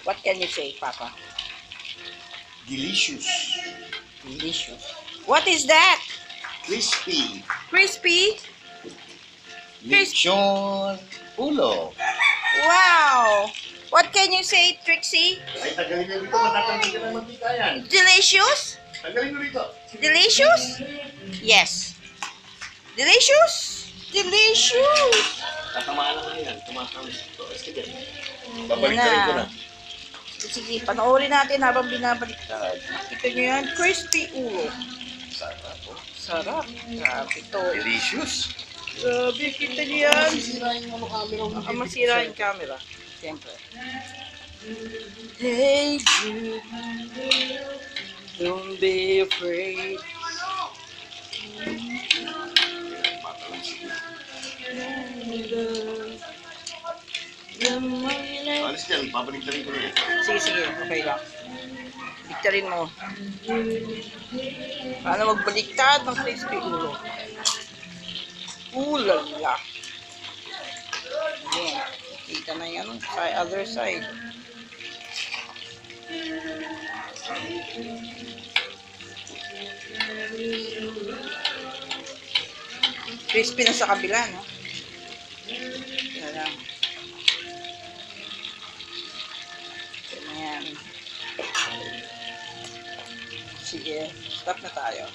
What can you say, Papa? Delicious. Delicious. What is that? Crispy. Crispy? Lechon ulo. Wow! What can you say, Trixie? Ay, tagalin nyo dito. Matatanggal ka ng mantika yan. Delicious? Tagalin nyo dito. Delicious? Yes. Delicious? Delicious! Tatamaan na kayo yan. Tumatawag ito. Sige. Yan Babalik-tarin ko na. Sige, panoorin natin habang binabaliktad. Kita nyo yan, crispy ulo. Sarap po. Sarap. Grabe to. Delicious. Grabe, kita nyo yan. Masisira yung camera mo. Baka masira yung camera. Siyempre. Hey, Jude, don't be afraid. Alis dyan. Babalik-tarin ko na yan. Sige, sige. Okay lang. Baliktarin mo. Paano magbaliktad ng crispy ulo? Ulala. Ayan. Kita na yan sa other side. Crispy na sa kabila, no? Yan lang. Yan. Sige, stop na tayo.